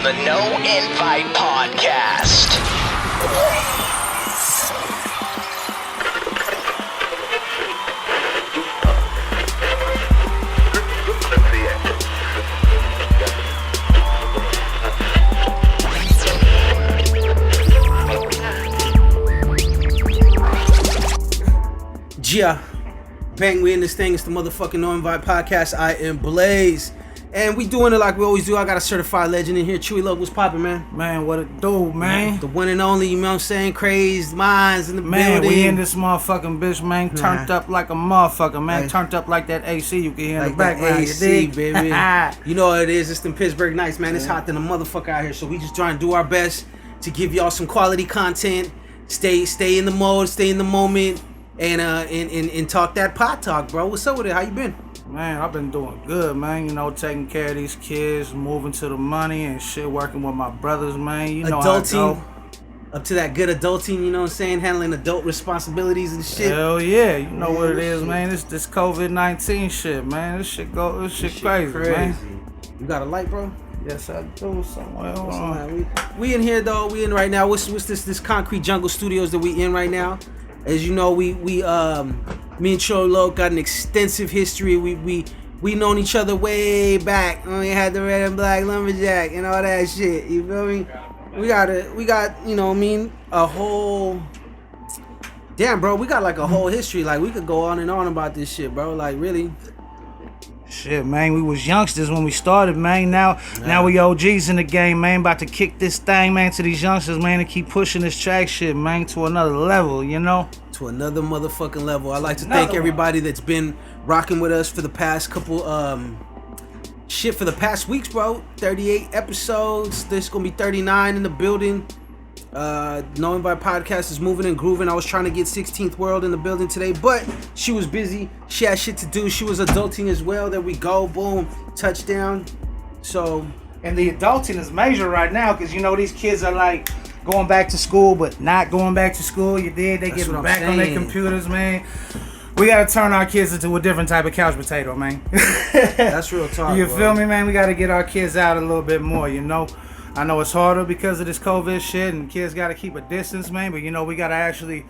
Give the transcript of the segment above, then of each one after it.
from the No Invite Podcast. Yeah, bang, we in this thing. It's the motherfucking No Invite Podcast. I am Blaze. And we doing it like we always do. I got a certified legend in here. Chewy Loc, what's poppin', man? Man, what it do, man? The one and only, you know what I'm saying? Crazed minds in the man, building. We in this motherfucking bitch, man. Turned up like a motherfucker, man. Like, turned up like that AC you can hear like in the background. AC, you dig? baby. You know what it is. It's them Pittsburgh nights, man. It's hot than a motherfucker out here. So we just trying to do our best to give y'all some quality content. Stay in the mode, stay in the moment, and talk that pot talk, bro. What's up with it? How you been? Man, I've been doing good, man. You know, taking care of these kids, moving to the money and shit, working with my brothers, man. You know adulting, how I go. Up to that good adulting, you know what I'm saying? Handling adult responsibilities and shit. Hell yeah, you know what it is, man. This COVID-19 shit, man. This shit crazy, man. You got a light, bro? Yes, I do. Somewhere. Hold on. We in here though. We in right now. What's this Concrete Jungle Studios that we in right now? As you know, me and Chewy Loc got an extensive history. We known each other way back when we had the red and black lumberjack and all that shit. You feel me? We got you know what I mean, a whole damn, bro. We got like a whole history. Like we could go on and on about this shit, bro. Like really. Shit, man, we was youngsters when we started, man. Now we OGs in the game, man. About to kick this thing, man, to these youngsters, man, and keep pushing this track shit, man, to another level, you know? To another motherfucking level. I'd like to thank everybody that's been rocking with us for the past couple, for the past weeks, bro. 38 episodes. There's gonna be 39 in the building. No Invite Podcast is moving and grooving. I was trying to get 16th World in the building today, but she was busy. She had shit to do. She was adulting as well. There we go. Boom. Touchdown. So, and the adulting is major right now because, you know, these kids are like going back to school, but not going back to school. You did. They getting back on their computers, man. We got to turn our kids into a different type of couch potato, man. That's real talk, You bro. feel me, man? We got to get our kids out a little bit more, you know? I know it's harder because of this COVID shit and kids got to keep a distance, man. But, you know, we got to actually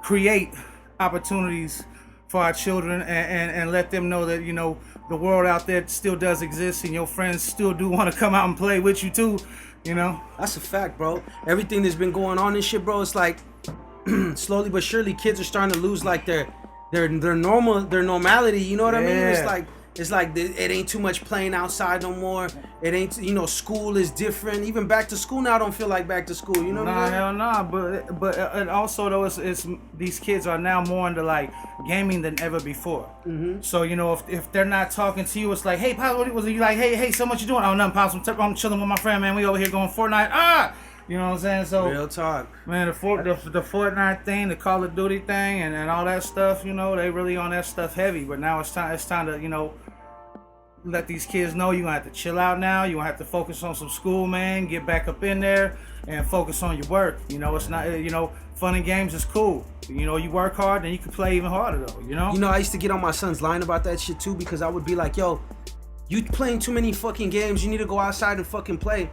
create opportunities for our children and let them know that, you know, the world out there still does exist and your friends still do want to come out and play with you too, you know? That's a fact, bro. Everything that's been going on and shit, bro, it's like slowly but surely kids are starting to lose like their normality, you know what I mean? It's like it ain't too much playing outside no more. It ain't, you know, school is different. Even back to school now don't feel like back to school, you know what I mean? Hell nah, but and also though it's these kids are now more into like gaming than ever before. Mm-hmm. So, you know, if they're not talking to you, it's like, hey, Pops, what was it? You like, hey, so what you doing? Oh, nothing, Pops, I'm chilling with my friend, man. We over here going Fortnite. You know what I'm saying? So real talk, man. The Fortnite thing, the Call of Duty thing, and all that stuff. You know, they really on that stuff heavy. But now it's time to, you know, let these kids know you gonna have to chill out now. You gonna have to focus on some school, man. Get back up in there and focus on your work. You know, it's not, you know, fun and games is cool. You know, you work hard, then you can play even harder though. You know. You know, I used to get on my son's line about that shit too because I would be like, yo, you playing too many fucking games. You need to go outside and fucking play.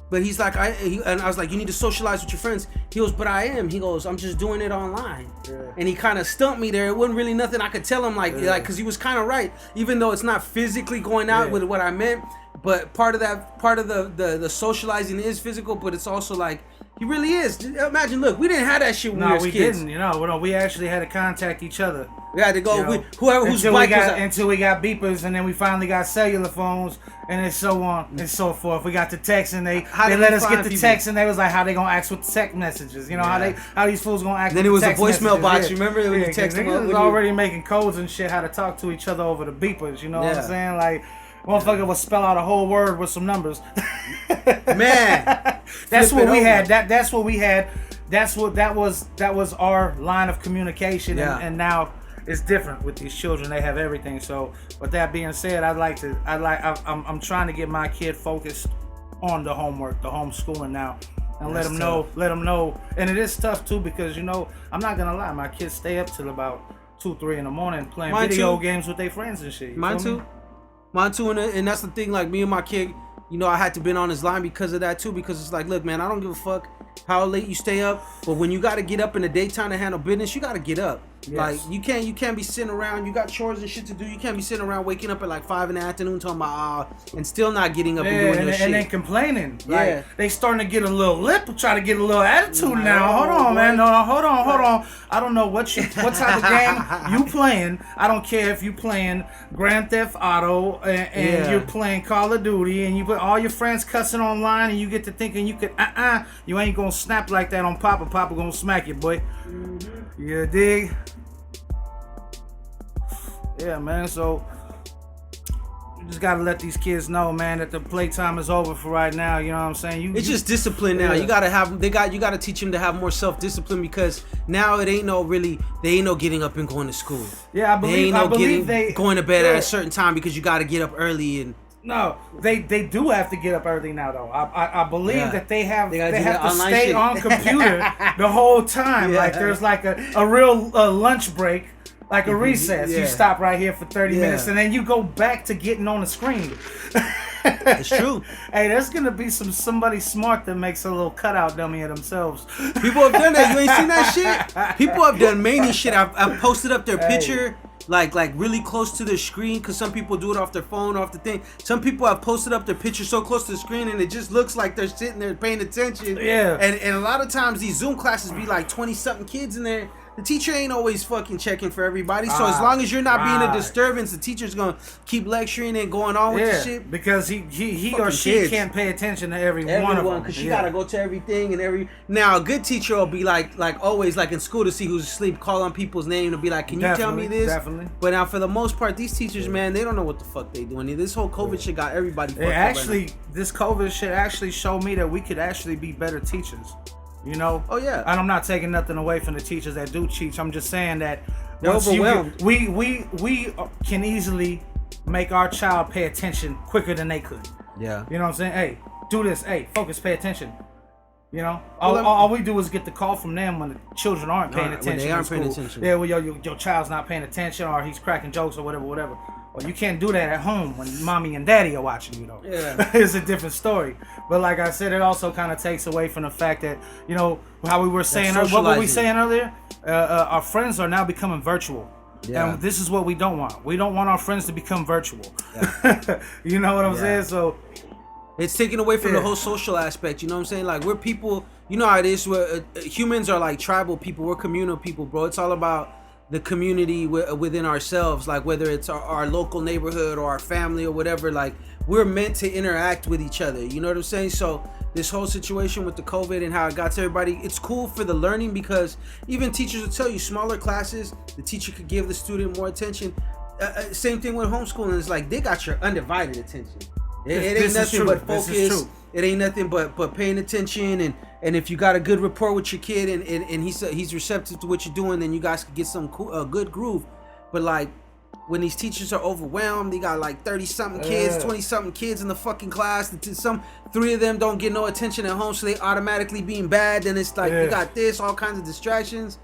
But he's like, and I was like, you need to socialize with your friends. He goes, but I am. He goes, I'm just doing it online. Yeah. And he kind of stumped me there. It wasn't really nothing I could tell him, like, because he was kind of right. Even though it's not physically going out with what I meant, but part of the socializing is physical, but it's also like, he really is. Imagine, look, we didn't have that shit when we were kids. Didn't. You know, we actually had to contact each other. We had to go, you know, until we got beepers, and then we finally got cellular phones, and so on and so forth. We got the text, and they let us get the text, and they was like, how they gonna ask with the text messages? You know, how these fools gonna ask? Then with it was the a voicemail box. Yeah. You remember? When you text them was already making codes and shit, how to talk to each other over the beepers. You know what I'm saying? Like, motherfucker would spell out a whole word with some numbers. Man, that's what we had. That's what we had. That was our line of communication, and now it's different with these children. They have everything. So, with that being said, I'm trying to get my kid focused on the homework, the homeschooling now, and let them know. And it is tough too because, you know, I'm not gonna lie, my kids stay up till about 2-3 in the morning playing video games with their friends and shit. Mine too. And that's the thing. Like me and my kid, you know, I had to been on his line because of that too. Because it's like, look, man, I don't give a fuck how late you stay up, but when you got to get up in the daytime to handle business, you got to get up. Yes. Like you can't be sitting around. You got chores and shit to do. You can't be sitting around waking up at like 5 in the afternoon talking about and still not getting up and doing your shit. And then complaining. Like, Yeah. they starting to get a little lip, try to get a little attitude now. Hold on, man. No, hold on. I don't know what type of game you playing. I don't care if you playing Grand Theft Auto and you're playing Call of Duty and you put all your friends cussing online and you get to thinking you could you ain't gonna snap like that on Papa. Papa gonna smack you, boy. Mm-hmm. You dig? Yeah, man. So you just gotta let these kids know, man, that the playtime is over for right now. You know what I'm saying? It's just discipline now. You gotta you gotta teach them to have more self-discipline because now it ain't no getting up and going to school. Yeah, I believe they going to bed at a certain time because you gotta get up early and. No, they do have to get up early now though. I believe that they have to stay shit. on computer the whole time. Like there's like a real lunch break, like a recess. You stop right here for 30 minutes and then you go back to getting on the screen. It's true. Hey, there's gonna be somebody smart that makes a little cutout dummy of themselves. People have done that. You ain't seen that shit? People have done many shit. I've posted up their picture. Like really close to the screen, because some people do it off their phone, off the thing. Some people have posted up their picture so close to the screen and it just looks like they're sitting there paying attention. Yeah. And a lot of times these Zoom classes be like 20-something kids in there. The teacher ain't always fucking checking for everybody. So as long as you're not being a disturbance, the teacher's gonna keep lecturing and going on with the shit. Because he or she can't pay attention to everyone of them. Because she gotta go to everything and Now a good teacher will be like always like in school to see who's asleep, call on people's name and be like, can you tell me this? Definitely. But now for the most part, these teachers, man, they don't know what the fuck they doing. This whole COVID shit got everybody fucked up. This COVID shit actually showed me that we could actually be better teachers. You know? Oh yeah. And I'm not taking nothing away from the teachers that do teach. I'm just saying that they're overwhelmed. We can easily make our child pay attention quicker than they could. Yeah. You know what I'm saying? Hey, do this. Hey, focus, pay attention. You know? All we do is get the call from them when the children aren't paying attention. When they aren't paying attention. Yeah, well, your child's not paying attention or he's cracking jokes or whatever. Well, you can't do that at home when mommy and daddy are watching, you know. Yeah. It's a different story. But like I said, it also kind of takes away from the fact that, you know, how we were saying, what were we saying earlier? Our friends are now becoming virtual. Yeah. And this is what we don't want. We don't want our friends to become virtual. Yeah. You know what I'm saying? So it's taken away from the whole social aspect. You know what I'm saying? Like we're people, you know how it is. Humans are like tribal people. We're communal people, bro. It's all about the community within ourselves, like whether it's our local neighborhood or our family or whatever. Like we're meant to interact with each other, you know what I'm saying? So this whole situation with the COVID and how it got to everybody, it's cool for the learning because even teachers will tell you smaller classes, the teacher could give the student more attention. Same thing with homeschooling. It's like they got your undivided attention. It ain't nothing but focus. It ain't nothing but paying attention and if you got a good rapport with your kid and he's receptive to what you're doing, then you guys could get some good groove. But like when these teachers are overwhelmed, they got like 30-something kids, 20-something kids in the fucking class. Some 3 of them don't get no attention at home, so they automatically being bad. Then it's like you got this, all kinds of distractions.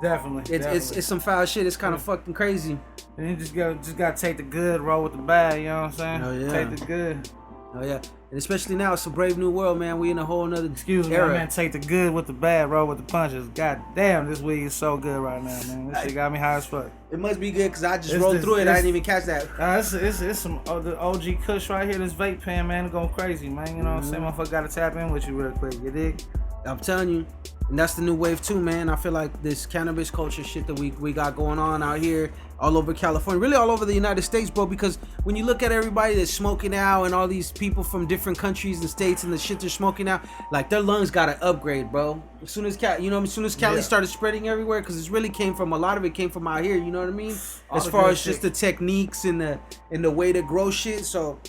Definitely. It's some foul shit. It's kind of fucking crazy. And you just gotta take the good, roll with the bad. You know what I'm saying? Oh yeah. Take the good. Oh yeah. And especially now, it's a brave new world, man. We in a whole nother Excuse me, era. Man. Take the good with the bad, roll with the punches. God damn, this weed is so good right now, man. This shit got me high as fuck. It must be good because I just rolled through it. I didn't even catch that. It's some the OG Kush right here. This vape pen, man, going crazy, man. You know what I'm saying? Motherfucker gotta tap in with you real quick. You dig? I'm telling you. And that's the new wave too, man. I feel like this cannabis culture shit that we got going on out here all over California, really all over the United States, bro, because when you look at everybody that's smoking now and all these people from different countries and states and the shit they're smoking now, like their lungs gotta upgrade, bro. As soon as Cali started spreading everywhere, because a lot of it came from out here, you know what I mean? As far as just the techniques and the way to grow shit. So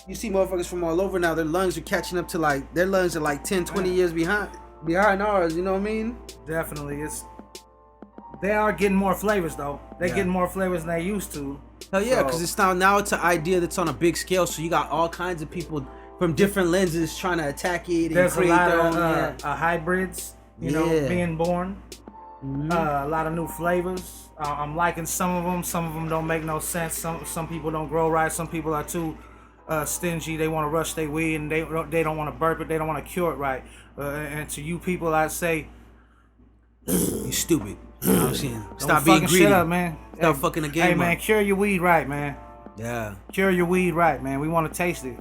you see motherfuckers from all over now, their lungs are catching up to their lungs are like 10, 20 years behind ours, you know what I mean? Definitely. They are getting more flavors though. They're getting more flavors than they used to. Hell yeah, because it's now it's an idea that's on a big scale, so you got all kinds of people from different lenses trying to attack it and create their own hybrids, you know, being born. Mm-hmm. A lot of new flavors. I'm liking some of them. Some of them don't make no sense. Some people don't grow right. Some people are too stingy. They want to rush their weed and they don't want to burp it. They don't want to cure it right. And to you people, I'd say, you stupid. You know what I'm saying? Stop being being greedy. Shit up, man. Stop fucking the game Hey, man, up. cure your weed right, man. Yeah. Cure your weed right, man. We want to taste it.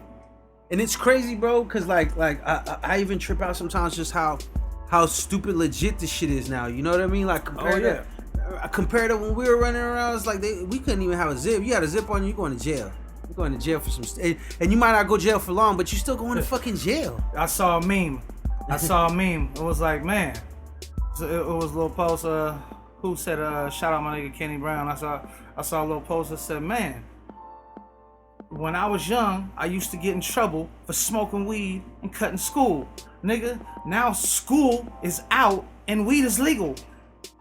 And it's crazy, bro, because like I even trip out sometimes just how stupid legit this shit is now. You know what I mean? Like compared to when we were running around, it's like we couldn't even have a zip. You got a zip on you, you're going to jail. You're going to jail for some and you might not go to jail for long, but you still going to fucking jail. I saw a meme. It was like, man, it was a little post. Who said, shout out my nigga Kenny Brown. I saw a little post that said, man, when I was young, I used to get in trouble for smoking weed and cutting school. Nigga, now school is out and weed is legal.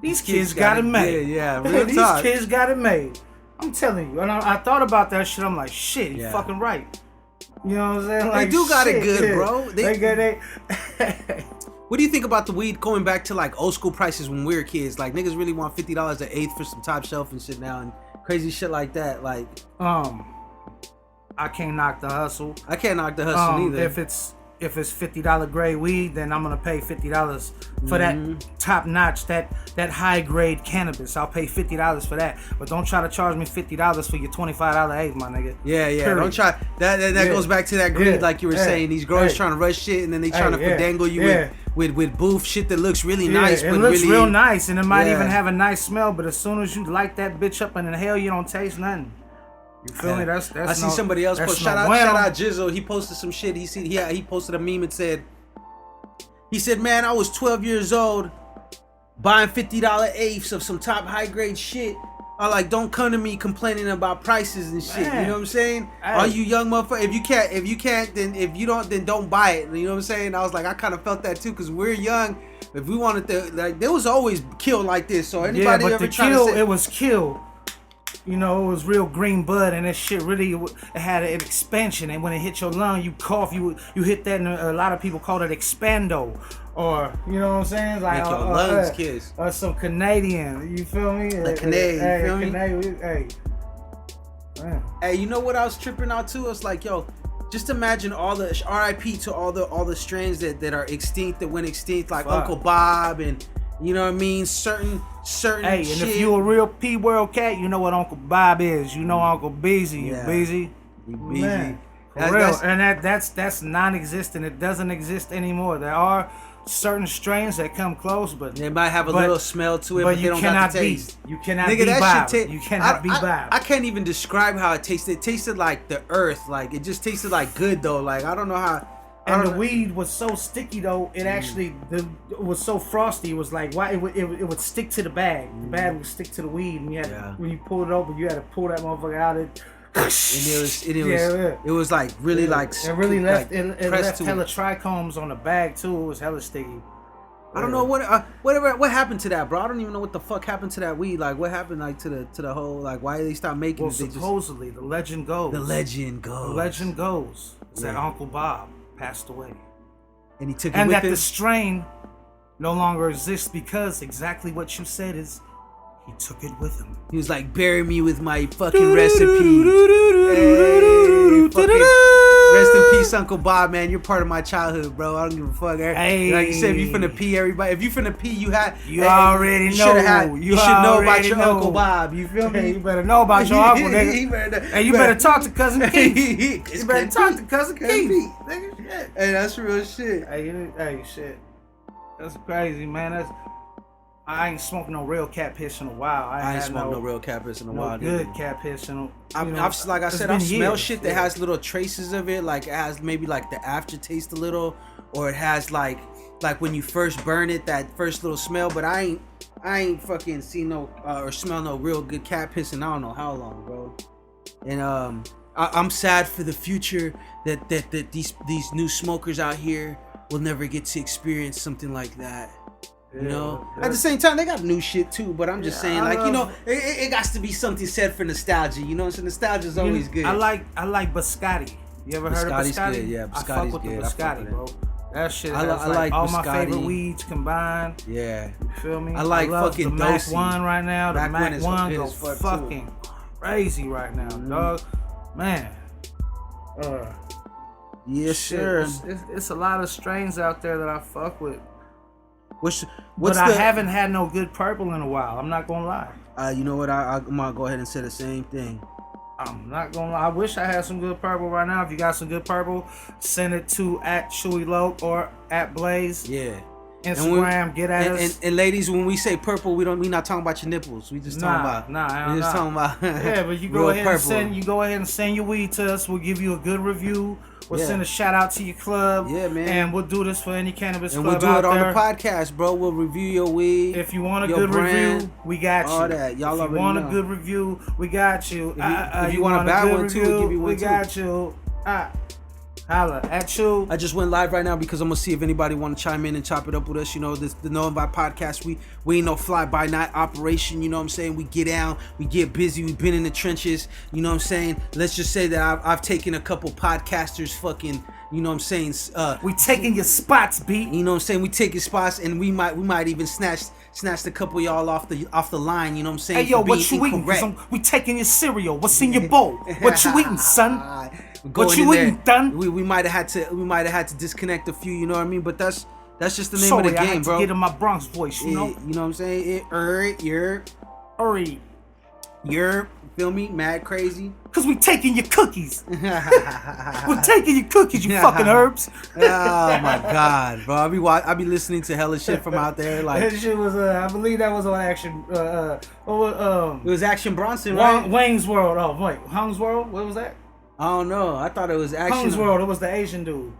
These kids got it made. Yeah, real talk. These kids got it made. I'm telling you. And I thought about that shit. I'm like, shit, he's fucking right. You know what I'm saying? Like, they do got it good, bro. They What do you think about the weed going back to like old school prices when we were kids? Like niggas really want $50 an eighth for some top shelf and shit now and crazy shit like that. Like, I can't knock the hustle. I can't knock the hustle either. If it's $50 grade weed, then I'm gonna pay $50 for that top notch, that high grade cannabis. I'll pay $50 for that. But don't try to charge me $50 for your $25 eighth, my nigga. Yeah. Period. Don't try that goes back to that greed, like you were saying. These growers trying to rush shit and then they trying to dangle you with booth shit that looks really nice. It but looks really, real nice and it might even have a nice smell, but as soon as you light that bitch up and inhale, you don't taste nothing. You feel me? That's I see somebody else post. Shout out Jizzle. He posted some shit. He posted a meme and said, man, I was 12 years old buying $50 eighths of some top high grade shit. I like, don't come to me complaining about prices and shit. Man. You know what I'm saying? Hey. All you young motherfuckers, if you can't, then don't buy it. You know what I'm saying? I was like, I kind of felt that too, because we're young. If we wanted to, like, there was always kill like this. So anybody ever try to say, it was kill. You know, it was real green bud, and that shit really it had an expansion. And when it hit your lung, you cough. You hit that, and a lot of people call it expando, or you know what I'm saying, like make your lungs kiss. Or some Canadian. You feel me? Like Canadian. You feel me? Hey. Man. Hey, you know what I was tripping out too? It's like, yo, just imagine all the RIP to all the strains that are extinct, that went extinct, like Uncle Bob and. You know what I mean? Certain Hey, shit. And if you a real P World cat, you know what Uncle Bob is. You know Uncle Beezy. You Beezy. You Beezy. For real. And that's non-existent. It doesn't exist anymore. There are certain strains that come close, but they might have a little smell to it, but they don't got the taste. You cannot be Bob. You cannot be Bob. I can't even describe how it tasted. It tasted like the earth. Like, it just tasted like good though. Like, I don't know how. And the weed was so sticky though, it actually it was so frosty. It was like, why it would stick to the bag. The bag would stick to the weed, and you had when you pulled it open, you had to pull that motherfucker out. It was like really like it really left like it left hella trichomes on the bag too. It was hella sticky. I don't know what happened to that, bro. I don't even know what the fuck happened to that weed. Like, what happened like to the whole, like, why did they stop making it? Supposedly the legend goes that Uncle Bob passed away, and he took it and with that him? The strain no longer exists because exactly what you said is he took it with him. He was like, bury me with my fucking recipe. Rest in peace, Uncle Bob, man. You're part of my childhood, bro. I don't give a fuck. Hey. Like you said, if you finna pee, everybody. If you finna pee, you already know. You should know about your Uncle Bob. You feel me? Hey, you better know about your uncle, nigga. You better talk to Cousin Keith. You better talk to Cousin Keith. Nigga, shit. Hey, that's real shit. Hey, shit. That's crazy, man. I ain't smoked no real cat piss in a while. I ain't smoked no real cat piss in a while. Good cat piss in a I've like I said, I've smelled shit that has little traces of it. Like, it has maybe like the aftertaste a little, or it has like when you first burn it, that first little smell. But I ain't fucking seen no or smell no real good cat piss in I don't know how long, bro. And I'm sad for the future that these new smokers out here will never get to experience something like that. You know, at the same time, they got new shit too. But I'm just saying, like, you know, it got to be something said for nostalgia. You know, so nostalgia is always good. I like biscotti. You ever heard of biscotti? Good. Yeah, biscotti's I fuck with good. The biscotti, bro. That shit. I like all biscotti. My favorite weeds combined. Yeah, you feel me? I like fucking the Mac 1 right now. The Mac 1 goes fucking too. crazy right now, dog. Man. Yes, shit, sir. It's a lot of strains out there that I fuck with. But I haven't had no good purple in a while. I'm not gonna lie. You know what? I'm gonna go ahead and say the same thing. I'm not gonna lie. I wish I had some good purple right now. If you got some good purple, send it to @Chewy Loc or @Blaze. Yeah. Instagram, get at us. And ladies, when we say purple, we not talking about your nipples. We just talking about. We just talking about. Yeah, but you go ahead and send your weed to us. We'll give you a good review. We'll send a shout out to your club. Yeah, man. And we'll do this for any cannabis club out there. And we'll do it on the podcast, bro. We'll review your weed. If you want a good review, we got you. All that. Y'all already know. If you want a good review, we got you. If you want a bad one too, we'll give you one too. We got you. Holla at you. I just went live right now because I'm gonna see if anybody want to chime in and chop it up with us. You know, the Knowing By podcast. We ain't no fly by night operation. You know what I'm saying? We get down, we get busy. We've been in the trenches. You know what I'm saying? Let's just say that I've taken a couple podcasters fucking. You know what I'm saying? We taking your spots, B. You know what I'm saying? We taking spots, and we might even snatch a couple of y'all off the line. You know what I'm saying? Hey yo, what you eating? We taking your cereal. What's in your bowl? What you eating, son? What you eating, son? We might have had to disconnect a few. You know what I mean? But that's just the name of the game, I had bro. To get in my Bronx voice, you know. You know what I'm saying? You're feel me? Mad crazy. Cause we taking your cookies. We're taking your cookies, you fucking herbs. Oh my god, bro! I be listening to hella shit from out there. Like that shit was, I believe that was on Action. It was Action Bronson, right? Wayne's World. Oh wait, Hung's World. What was that? I don't know. I thought it was Action. Hung's World. It was the Asian dude.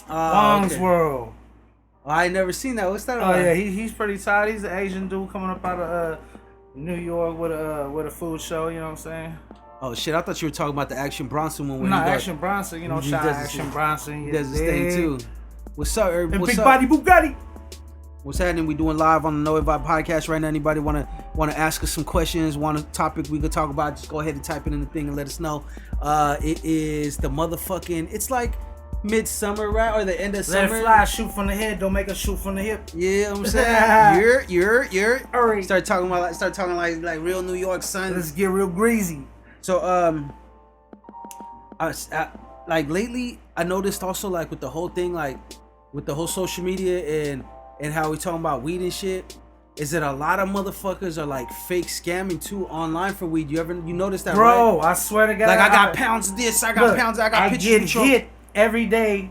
Hung's World. Oh, I ain't never seen that. What's that about? Oh yeah, he's pretty tight. He's an Asian dude coming up out of New York with a food show. You know what I'm saying? Oh shit! I thought you were talking about the Action Bronson one. Action Bronson. You know, shout out Action Bronson. He does his thing too. What's up, Herb? And Big Body Bugatti. What's happening? We doing live on the Know It Vibe podcast right now. Anybody want to ask us some questions? Want a topic we could talk about? Just go ahead and type it in the thing and let us know. It is the motherfucking. It's like midsummer, right, or the end of summer. Let it fly, shoot from the head. Don't make us shoot from the hip. Yeah, I'm saying you're. Hurry. Start talking like real New York son. Let's get real greasy. So I like lately I noticed also like with the whole thing, like with the whole social media and how we talking about weed and shit, is that a lot of motherfuckers are like fake scamming too online for weed. You notice that, bro? Right? I swear to God, like I got pounds of this, I got pounds, I got pictures. I get hit every day.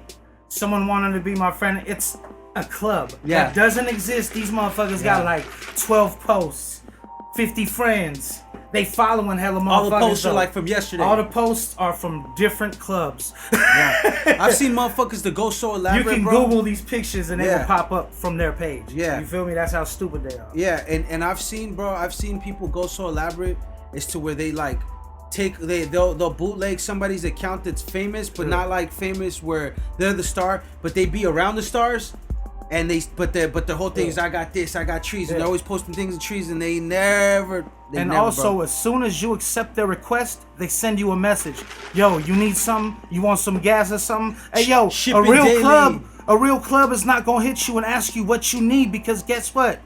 Someone wanting to be my friend. It's a club that doesn't exist. These motherfuckers got like 12 posts, 50 friends. They following hella motherfuckers. All the posts are like from yesterday. All the posts are from different clubs. I've seen motherfuckers that go so elaborate. You can Google these pictures and they will pop up from their page. Yeah. You feel me? That's how stupid they are. Yeah, and I've seen people go so elaborate as to where they like they'll bootleg somebody's account that's famous, but not like famous where they're the star, but they be around the stars. And but the whole thing is I got this, I got trees, and they're always posting things in trees, and they never. Also, as soon as you accept their request, they send you a message. Yo, you need something? You want some gas or something? Hey, yo, a real club is not gonna hit you and ask you what you need, because guess what?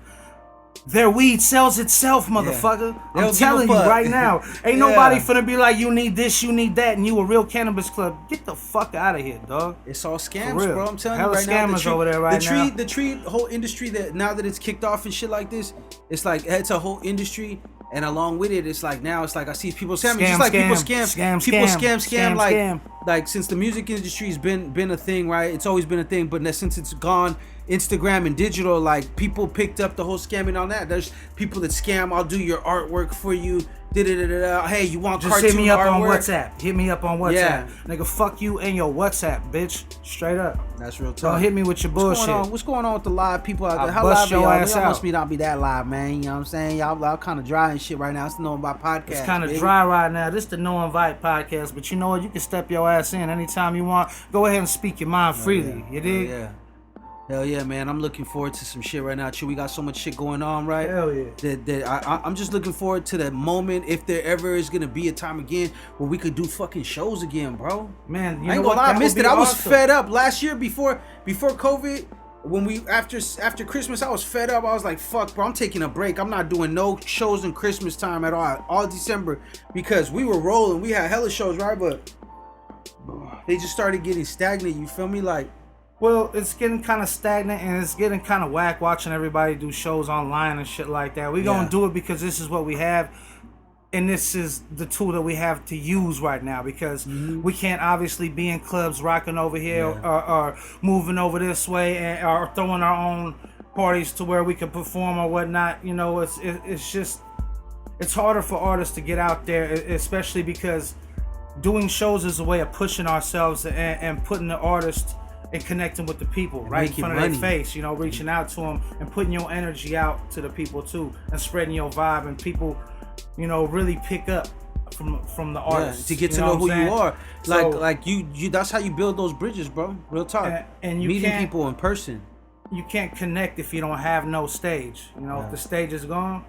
Their weed sells itself, motherfucker. Yeah. I'm telling you right now. Ain't nobody finna be like, you need this, you need that, and you a real cannabis club. Get the fuck out of here, dog. It's all scams, bro. I'm telling you right scammers now. Over there right now. The tree whole industry, that now that it's kicked off and shit like this, it's like it's a whole industry. And along with it, it's like now it's like I see people scamming, just like people scam, like since the music industry's been a thing, right? It's always been a thing, but since it's gone Instagram and digital, like people picked up the whole scamming on that. There's people that scam. I'll do your artwork for you. Hey, you want just cartoon hit me up artwork? on WhatsApp. Hit me up on WhatsApp. Yeah. Nigga, fuck you and your WhatsApp, bitch. Straight up. That's real talk. Don't hit me with your bullshit. What's going on with the live people out there? How live y'all? Y'all must be not be that live, man. You know what I'm saying? Y'all kind of dry and shit right now. It's the Knowing About podcast. It's kind of dry right now. This is the Knowing Vibe podcast. But you know what? You can step your ass in anytime you want. Go ahead and speak your mind freely. You dig? Yeah. Hell yeah, man. I'm looking forward to some shit right now. We got so much shit going on, right? Hell yeah. I'm just looking forward to that moment, if there ever is going to be a time again where we could do fucking shows again, bro. Man, I ain't gonna lie, I missed it. I was fed up last year before COVID. When we after Christmas, I was fed up. I was like, fuck, bro, I'm taking a break. I'm not doing no shows in Christmas time at all December, because we were rolling. We had hella shows, right? But they just started getting stagnant. You feel me? Like, well, it's getting kind of stagnant and it's getting kind of whack watching everybody do shows online and shit like that. We're gonna do it because this is what we have, and this is the tool that we have to use right now, because we can't obviously be in clubs rocking over here or moving over this way and, or throwing our own parties to where we can perform or whatnot. You know, it's just, it's harder for artists to get out there, especially because doing shows is a way of pushing ourselves and putting the artist and connecting with the people right in front of their face, you know, reaching out to them and putting your energy out to the people too, and spreading your vibe, and people, you know, really pick up from the artist to get to know who you are. Like you that's how you build those bridges, bro. Real talk. And you meeting people in person. You can't connect if you don't have no stage. You know, if the stage is gone,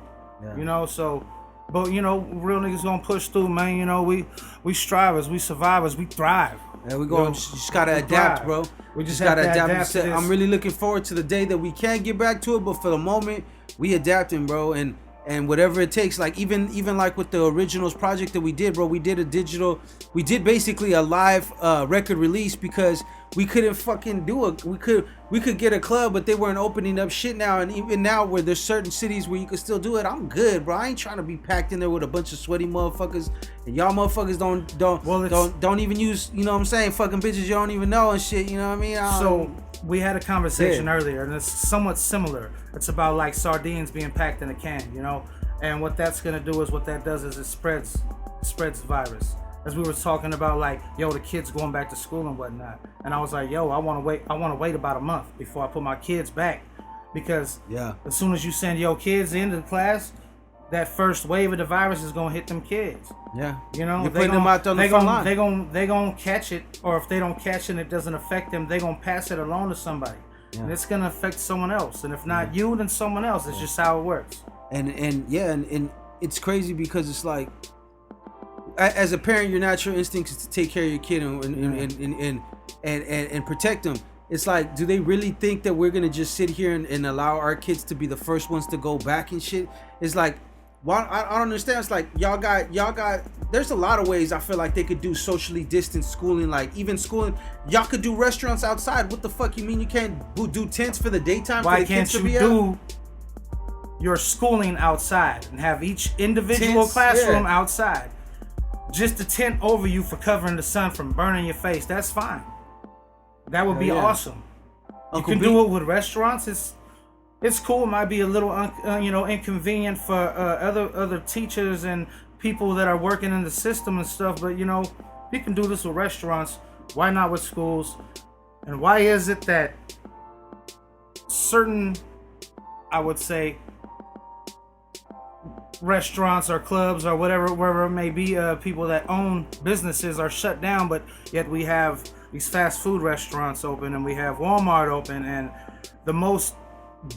you know, so. But, you know, real niggas gonna push through, man. You know, we strivers, we survivors, we thrive. Yeah, we going. Just gotta adapt, bro. We just gotta adapt. I'm really looking forward to the day that we can get back to it. But for the moment, we adapting, bro. And whatever it takes. Like even like with the originals project that we did, bro. We did basically a live record release because we couldn't fucking do it. We could get a club, but they weren't opening up shit now. And even now, where there's certain cities where you can still do it, I'm good, bro. I ain't trying to be packed in there with a bunch of sweaty motherfuckers. And y'all motherfuckers don't even use, you know what I'm saying, fucking bitches you don't even know and shit. You know what I mean? So we had a conversation earlier, and it's somewhat similar. It's about like sardines being packed in a can, you know. And what that's gonna do is, what that does is it spreads the virus. As we were talking about, like, yo, the kids going back to school and whatnot, and I was like, yo, I want to wait about a month before I put my kids back, because as soon as you send your kids into the class, that first wave of the virus is gonna hit them kids. Yeah, you know, you're putting them out on the front line. They gonna catch it, or if they don't catch it and it doesn't affect them, they gonna pass it along to somebody, and it's gonna affect someone else, and if not you, then someone else. It's just how it works. And it's crazy because it's like, as a parent, your natural instinct is to take care of your kid and protect them. It's like, do they really think that we're gonna just sit here and allow our kids to be the first ones to go back and shit? It's like, well, I don't understand. It's like y'all got. There's a lot of ways I feel like they could do socially distanced schooling. Like even schooling, y'all could do restaurants outside. What the fuck you mean you can't do tents for the daytime? Why for the can't kids to you be do your schooling outside and have each individual classroom outside? Just a tent over you for covering the sun from burning your face. That's fine. That would be awesome. You can do it with restaurants. It's cool. It might be a little inconvenient for other teachers and people that are working in the system and stuff. But you know, you can do this with restaurants. Why not with schools? And why is it that certain, I would say, restaurants or clubs or wherever it may be, people that own businesses are shut down, but yet we have these fast food restaurants open, and we have Walmart open, and the most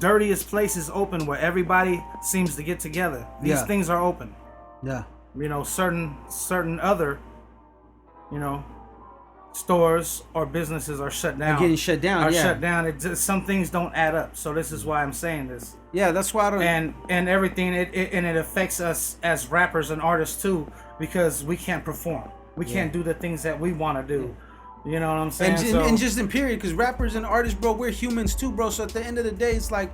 dirtiest places open where everybody seems to get together. These things are open. You know, certain other, you know, stores or businesses are shut down. They're getting shut down. Shut down. Some things don't add up. So this is why I'm saying this. Yeah, that's why I don't. And everything. It affects us as rappers and artists too, because we can't perform. We can't do the things that we want to do. You know what I'm saying? And just in period, because rappers and artists, bro, we're humans too, bro. So at the end of the day, it's like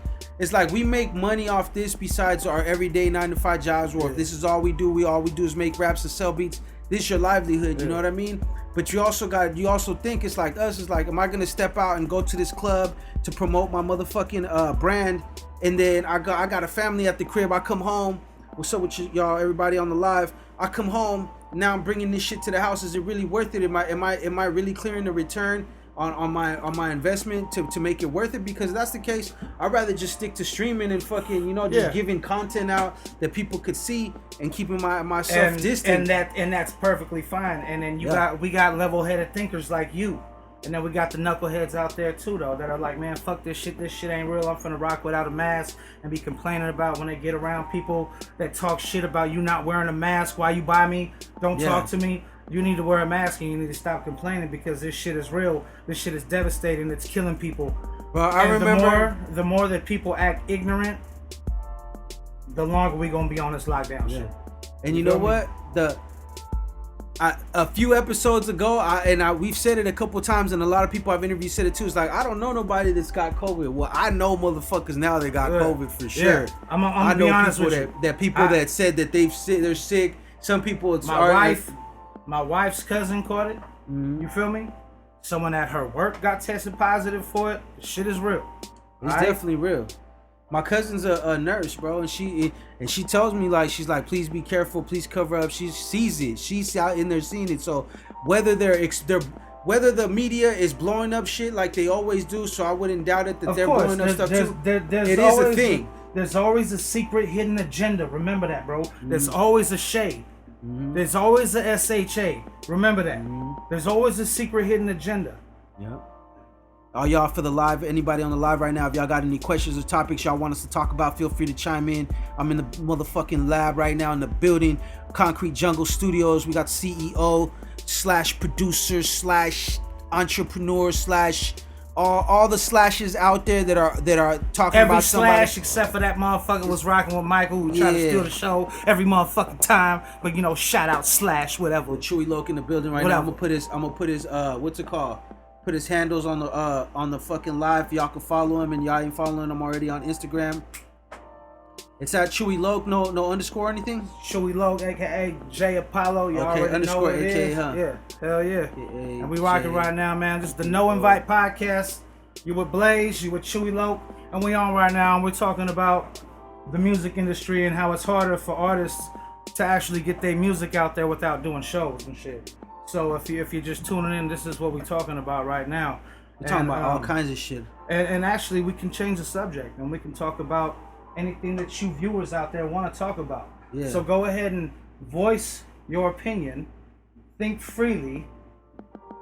we make money off this besides our everyday 9-to-5 jobs, or if this is all we do is make raps and sell beats. This is your livelihood, you know what I mean? But you also think it's like us. It's like, am I gonna step out and go to this club to promote my motherfucking brand, and then I got a family at the crib. I come home. What's up with y'all? Everybody on the live. I come home. Now I'm bringing this shit to the house. Is it really worth it? Am I really clearing the return on my investment to make it worth it? Because if that's the case, I'd rather just stick to streaming and fucking, just giving content out that people could see and keeping myself distant. And that's perfectly fine. And then we got level-headed thinkers like you. And then we got the knuckleheads out there too, though, that are like, man, fuck this shit. This shit ain't real. I'm finna rock without a mask, and be complaining about when they get around people that talk shit about you not wearing a mask. Why you buy me? Don't talk to me. You need to wear a mask, and you need to stop complaining, because this shit is real. This shit is devastating. It's killing people. Well, I remember the more that people act ignorant, the longer we gonna be on this lockdown shit. And you know what? a few episodes ago, we've said it a couple times, and a lot of people I've interviewed said it too. It's like, I don't know nobody that's got COVID. Well, I know motherfuckers now that got COVID for sure. Yeah. I'm gonna be honest with you. That people that said that they're sick. Some people, it's my wife's cousin caught it. You feel me? Someone at her work got tested positive for it. The shit is real. It's definitely real. My cousin's a nurse, bro, and she tells me, like, she's like, please be careful, please cover up. She sees it. She's out in there seeing it. So whether whether the media is blowing up shit like they always do, so I wouldn't doubt it that they're blowing up stuff too. It is a thing. There's always a secret hidden agenda. Remember that, bro. There's always a shade. There's always a SHA. Remember that. There's always a secret hidden agenda. Yep. All y'all for the live, anybody on the live right now, if y'all got any questions or topics y'all want us to talk about, feel free to chime in. I'm in the motherfucking lab right now in the building, Concrete Jungle Studios. We got CEO / producer / entrepreneur / all the slashes out there that are talking about somebody. Every slash except for that motherfucker was rocking with Michael who tried to steal the show every motherfucking time. But you know, shout out / whatever. Chewy Loc in the building right now. I'm gonna put his what's it called? Put his handles on the fucking live. Y'all can follow him, and y'all ain't following him already on Instagram. It's at Chewy Loc, no underscore or anything. Chewy Loc, aka J Apollo. You already know what it is. Huh? Yeah, hell yeah. And we rocking right now, man. This is the No Invite podcast. You with Blaze, you with Chewy Loc, and we on right now. And we're talking about the music industry and how it's harder for artists to actually get their music out there without doing shows and shit. So if you're just tuning in, this is what we're talking about right now. We're talking about all kinds of shit. And actually, we can change the subject, and we can talk about anything that you viewers out there want to talk about. Yeah. So go ahead and voice your opinion, think freely,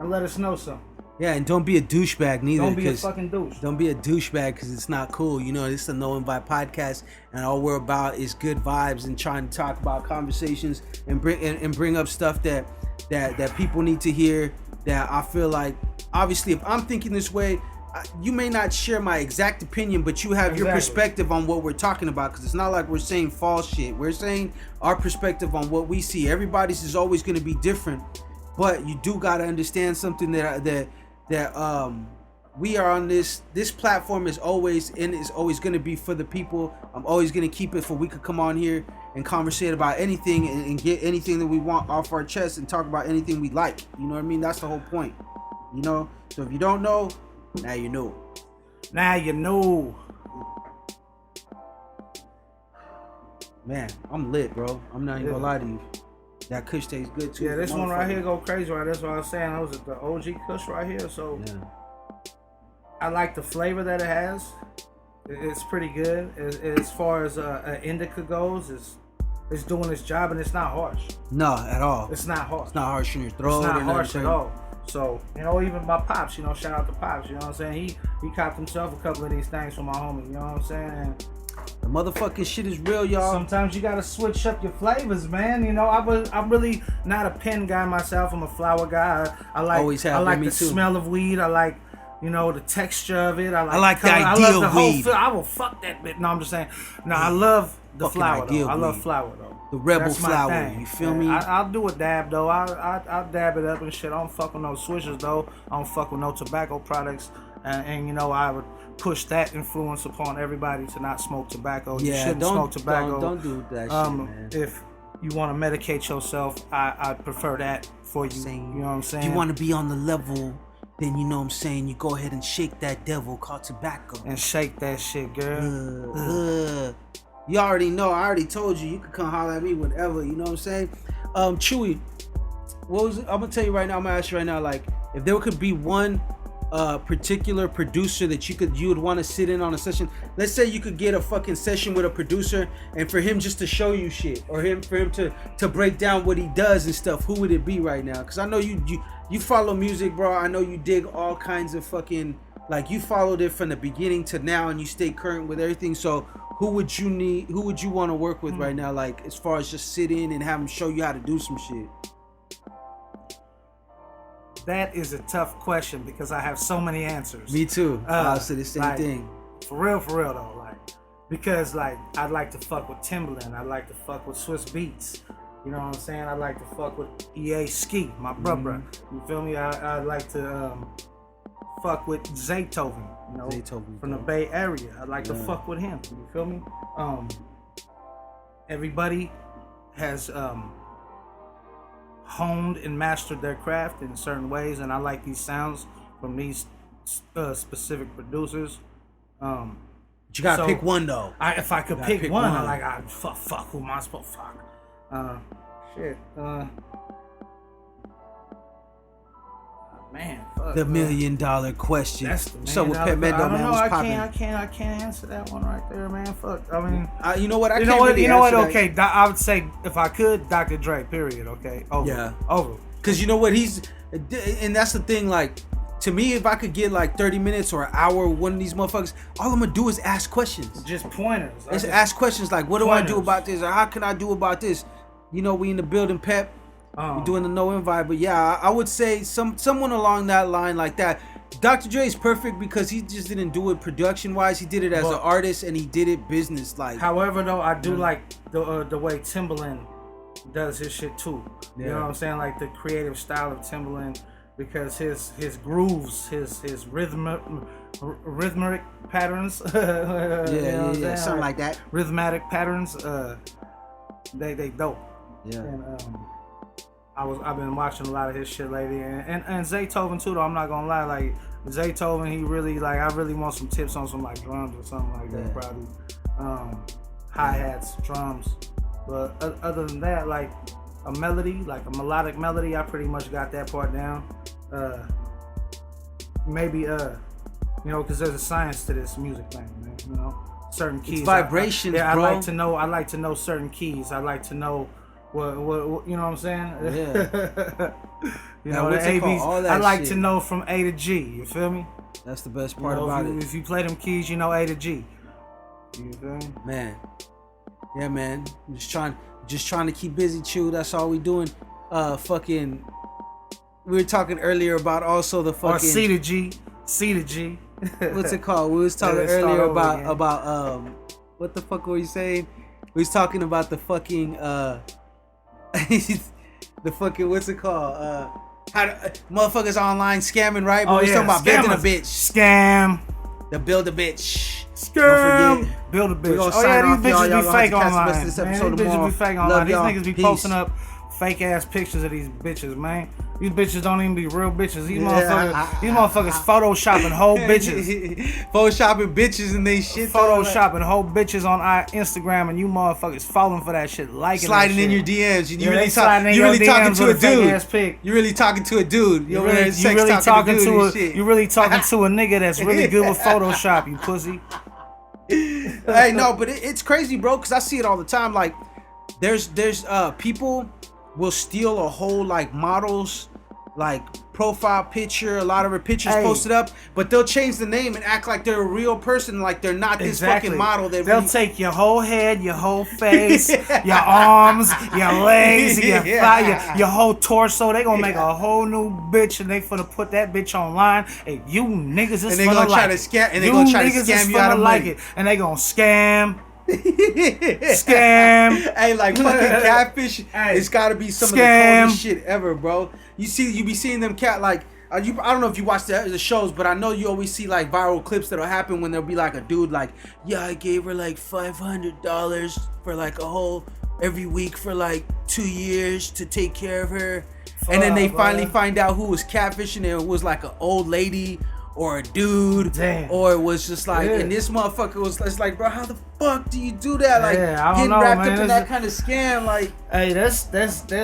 and let us know something. Yeah, and don't be a douchebag neither. Don't be a fucking douche. Don't be a douchebag because it's not cool. You know, this is a No Invite podcast, and all we're about is good vibes and trying to talk about conversations and bring up stuff that people need to hear. That I feel like, obviously, if I'm thinking this way, you may not share my exact opinion, but you have your perspective on what we're talking about, because it's not like we're saying false shit. We're saying our perspective on what we see. Everybody's is always going to be different, but you do got to understand something that we are on this platform is always going to be for the people. I'm always going to keep it for we could come on here and conversate about anything and get anything that we want off our chest and talk about anything we like. You know what I mean? That's the whole point. You know? So if you don't know, now you know. Now you know. Man, I'm lit, bro. I'm not even gonna lie to you. That Kush tastes good too. Yeah, this one right here go crazy, right? That's what I was saying. That was the OG Kush right here. So I like the flavor that it has. It's pretty good. As far as indica goes, it's doing its job, and it's not harsh. No, at all. It's not harsh. It's not harsh in your throat. It's not harsh at all. So, you know, even my pops, you know, shout out to Pops, you know what I'm saying? He copped himself a couple of these things from my homie, you know what I'm saying? And the motherfucking shit is real, y'all. Sometimes you gotta switch up your flavors, man. You know, I'm really not a pen guy myself. I'm a flower guy. I like the smell of weed. I like, you know, the texture of it. I like the idea of weed. I will fuck that bit. No, I'm just saying. No, I love the flower though. I love flower though. The rebel flower, you feel me? I'll do a dab though. I'll dab it up and shit. I don't fuck with no swishers though. I don't fuck with no tobacco products. And you know, I would push that influence upon everybody to not smoke tobacco. You shouldn't smoke tobacco. Don't do that shit, man. If you want to medicate yourself, I prefer that for you. You know what I'm saying? If you want to be on the level, then you know what I'm saying, you go ahead and shake that devil called tobacco. And shake that shit, girl. You already know. I already told you. You could come holler at me whenever. You know what I'm saying? Chewy, what was it? I'm gonna tell you right now. I'm gonna ask you right now. Like, if there could be one particular producer that you would want to sit in on a session. Let's say you could get a fucking session with a producer, and for him just to show you shit, or for him to break down what he does and stuff. Who would it be right now? Because I know you follow music, bro. I know you dig all kinds of fucking, like, you followed it from the beginning to now, and you stay current with everything. So who would you want to work with right now, like, as far as just sit in and have him show you how to do some shit? That is a tough question because I have so many answers. Me too. I'll say the same thing. For real though, like, because like I'd like to fuck with Timbaland, I'd like to fuck with Swiss Beats, You know what I'm saying? I like to fuck with EA Ski, my brother. You feel me? I like to fuck with Zaytoven, you know, from the Bay Area. I like to fuck with him. You feel me? Everybody has honed and mastered their craft in certain ways, and I like these sounds from these specific producers. But you gotta pick one though. If I could pick one, I fuck. Who am I supposed to fuck? Man, fuck. The $1 million question. That's the so with Pet Mendo, man, what's popping? I can't answer that one right there, man. Fuck. I mean, you know what? You know what? Okay, I would say if I could, Dr. Dre. Period. Okay. Over. Because you know what? And that's the thing. Like, to me, if I could get like 30 minutes or an hour with one of these motherfuckers, all I'm gonna do is ask questions. Just pointers. Just ask questions like, what do I do about this? Or how can I do about this? You know, we in the building, Pep. We're doing the no invite. But yeah, I would say someone along that line like that. Dr. Dre is perfect because he just didn't do it production wise. He did it as an artist and he did it business like. However, though, I do like the way Timbaland does his shit too. You know what I'm saying? Like the creative style of Timbaland, because his grooves, his rhythmic patterns. Something like that. Rhythmatic patterns. They dope. Yeah. And I've been watching a lot of his shit lately, and Zaytoven too. Though I'm not gonna lie, like Zaytoven, he really like. I really want some tips on some like drums or something like that. Probably hi-hats, drums. But other than that, like a melody, like a melodic melody, I pretty much got that part down. Maybe you know, because there's a science to this music thing, man. You know, certain keys. It's vibrations, bro. I like to know certain keys. I like to know. What you know what I'm saying? Yeah. You know, the ABs, I like to know from A to G. You feel me? That's the best part about it. If you play them keys, you know A to G. You feel me? Man. Yeah, man. Just trying to keep busy, Chew. That's all we doing. Fucking. We were talking earlier about also the fucking. Or C to G. C to G. What's it called? We was talking earlier about what the fuck were you saying? We was talking about the fucking the fucking what's it called? How motherfuckers online scamming, right? But we talking about building a bitch. Scam. The build a bitch. Scam. Build a bitch. These bitches be fake online. These bitches be fake online. These niggas be posting up fake ass pictures of these bitches, man. These bitches don't even be real bitches. These motherfuckers photoshopping whole bitches. Photoshopping bitches and they shit. Photoshopping whole bitches on Instagram, and you motherfuckers falling for that shit, liking sliding that shit. in your DMs. You really talking to a dude. You really talking to a dude. You really talking to a nigga that's really good with Photoshop, you pussy. Hey, no, but it's crazy, bro, because I see it all the time. Like, there's people will steal a whole like models like profile picture, a lot of her pictures posted up, but they'll change the name and act like they're a real person, like they're not this fucking model. They'll take your whole head, your whole face, your arms, your legs, your whole torso. They gonna make a whole new bitch, and they finna put that bitch online. And you niggas is gonna try to scam, and they gonna try to scam you out of money. And they gonna scam. Scam. Hey, like fucking catfish. It's got to be some of the coldest shit ever, bro. You be seeing them cat like. I don't know if you watch the shows, but I know you always see like viral clips that'll happen when there'll be like a dude like, yeah, I gave her like $500 for like a whole every week for like 2 years to take care of her, and then they finally find out who was catfishing, and it was like an old lady or a dude. Damn. Or it was just like, and this motherfucker was, it's like, bro, how the fuck do you do that? Like, getting wrapped up in that kind of scam, like. Hey, that's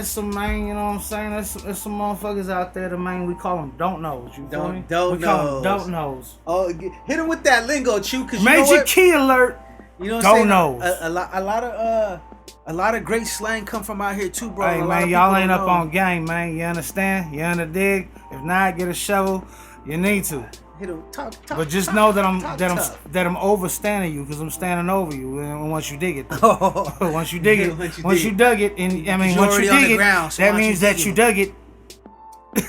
some, man, you know what I'm saying? There's some motherfuckers out there, man, we call them don't knows, you feel me? Don't knows. Oh, hit him with that lingo, Chew, cause you know what? Major key alert. You know what I'm saying? Don't knows. A lot of great slang come from out here too, bro. Hey, man, y'all ain't up on game, man. You understand? You under dig? If not, get a shovel. You need to. Hit him, talk. But just know that I'm overstanding you, because I'm standing over you. And once you dig it, once you dug it, that means that you dug it.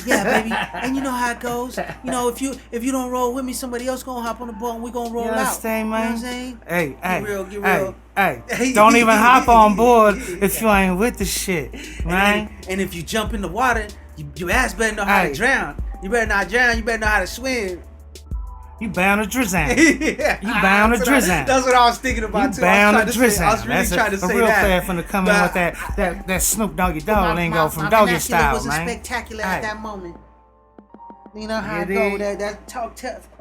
Yeah, baby. And you know how it goes. You know, if you don't roll with me, somebody else gonna hop on the boat and we gonna roll out. Understand, man? You know what I'm saying? Hey, Get real. Hey, don't even hop on board if you ain't with the shit, right? And if you jump in the water, your ass better know how to drown. You better not drown. You better know how to swim. You bound to drizzle. You bound to drizzle. That's what I was thinking about too. Bound to drizzle. I was really trying to say that. A real player finna come in with that Snoop Doggy Dogg lingo from Doggy Style, was man. Spectacular at that moment. You know how I go. That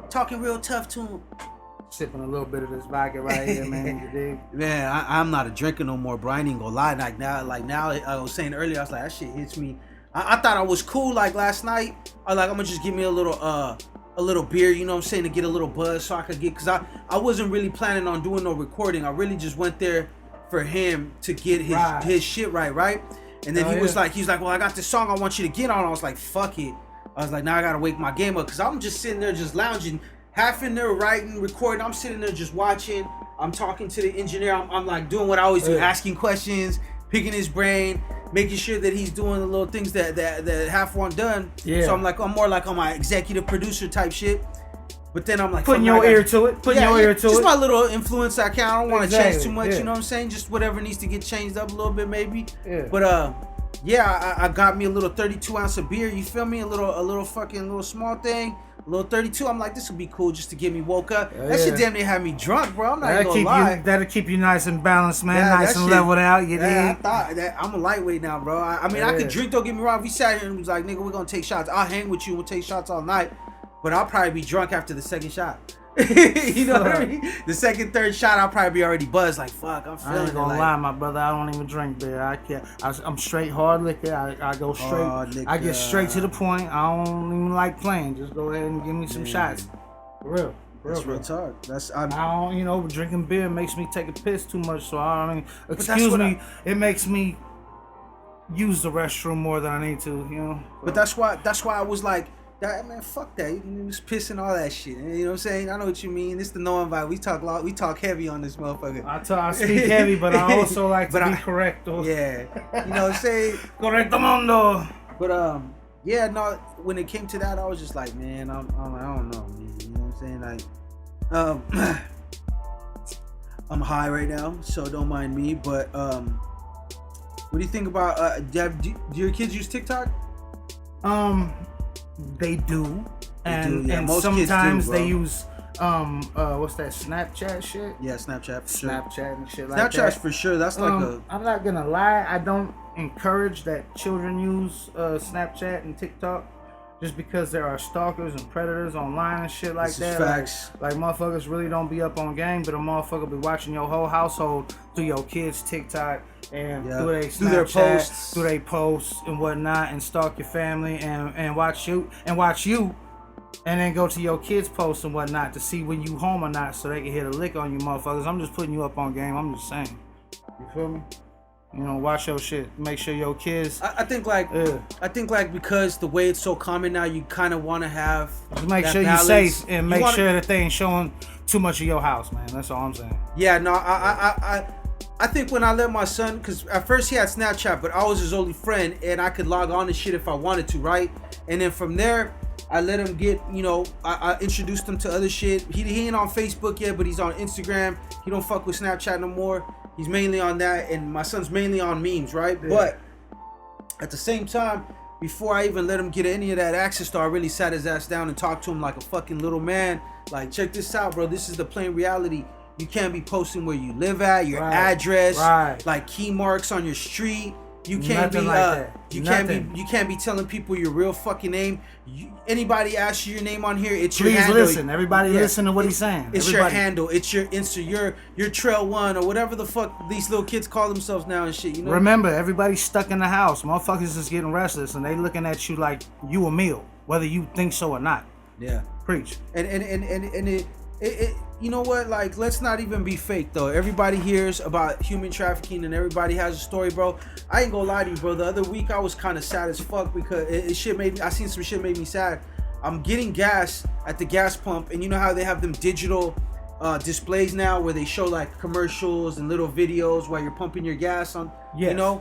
talking real tough to him. Sipping a little bit of this vodka right here, man. You dig? Man, I'm not a drinker no more, bro. I ain't even gonna lie. Like now, I was saying earlier, I was like, that shit hits me. I thought I was cool. Like last night, I was like, I'm gonna just give me a little beer, you know what I'm saying, to get a little buzz so I could get, cause I wasn't really planning on doing no recording. I really just went there for him to get his shit right? And then he's like, well, I got this song I want you to get on. I was like, fuck it. I was like, now I gotta wake my game up, cause I'm just sitting there just lounging, half in there writing, recording. I'm sitting there just watching. I'm talking to the engineer. I'm like doing what I always do, asking questions, picking his brain, making sure that he's doing the little things that half one done. Yeah. So I'm more like on my executive producer type shit. But then I'm like putting your ear to it. Just my little influence I can. I don't want to change too much. You know what I'm saying? Just whatever needs to get changed up a little bit, maybe. Yeah. But I got me a little 32 ounce of beer. You feel me? A little small thing. A little 32. I'm like, this would be cool just to get me woke up. That shit damn near had me drunk, bro. I'm not even gonna lie. That'll keep you nice and balanced, man. Nice and leveled out. You dig? I thought that I'm a lightweight now, bro. I mean, I could drink. Don't get me wrong. We sat here and was like, nigga, we're gonna take shots. I'll hang with you. We'll take shots all night. But I'll probably be drunk after the second shot. You know what I mean? The second, third shot, I'll probably be already buzzed. Like, fuck, I'm feeling it. I ain't gonna lie, my brother. I don't even drink beer. I can't. I'm straight hard liquor. I go straight. I get straight to the point. I don't even like playing. Just go ahead and give me some shots. For real. That's real talk. I don't, drinking beer makes me take a piss too much. So excuse me, it makes me use the restroom more than I need to. You know. But that's why I was like, man, fuck that. You was pissing all that shit. You know what I'm saying? I know what you mean. It's the knowing vibe. We talk heavy on this motherfucker. I speak heavy, but I also like to be correct. Though. Yeah. You know what I'm saying? Correcto mundo. But yeah, no. When it came to that, I was just like, man, I don't know, man. You know what I'm saying? Like, I'm high right now, so don't mind me. But what do you think about? Do your kids use TikTok? They do, and most sometimes kids do, they use what's that Snapchat shit? Yeah, Snapchat for sure. Snapchat and shit like that. Snapchat's for sure. That's like I'm not gonna lie, I don't encourage that children use Snapchat and TikTok. Just because there are stalkers and predators online and shit like that. Facts. Like motherfuckers really don't be up on game, but a motherfucker be watching your whole household through your kids' TikTok and through their Snapchat, through their posts and whatnot, and stalk your family and watch you, and then go to your kids' posts and whatnot to see when you home or not, so they can hit a lick on you motherfuckers. I'm just putting you up on game. I'm just saying. You feel me? Watch your shit. Make sure your kids. I think because the way it's so common now, you kind of want to have. Just make sure you're safe and make sure that they ain't showing too much of your house, man. That's all I'm saying. Yeah, no, I think when I let my son, because at first he had Snapchat, but I was his only friend, and I could log on and shit if I wanted to, right? And then from there, I let him get, I introduced him to other shit. He ain't on Facebook yet, but he's on Instagram. He don't fuck with Snapchat no more. He's mainly on that, and my son's mainly on memes, right? Yeah. But at the same time, before I even let him get any of that access to, I really sat his ass down and talked to him like a fucking little man. Like, check this out, bro. This is the plain reality. You can't be posting where you live at, your address, like key marks on your street. You can't be you can't be telling people your real fucking name. Anybody asks you your name on here, it's your handle. Please listen. Everybody listen to what he's saying. It's your handle. It's your Insta, your Trail One, or whatever the fuck these little kids call themselves now and shit. Remember, everybody's stuck in the house. Motherfuckers is getting restless, and they looking at you like you a meal, whether you think so or not. Yeah. Preach. And it you know what? Like, let's not even be fake though. Everybody hears about human trafficking and everybody has a story, bro. I ain't gonna lie to you, bro. The other week I was kind of sad as fuck because I seen some shit made me sad. I'm getting gas at the gas pump, and you know how they have them digital displays now where they show like commercials and little videos while you're pumping your gas on. Yes.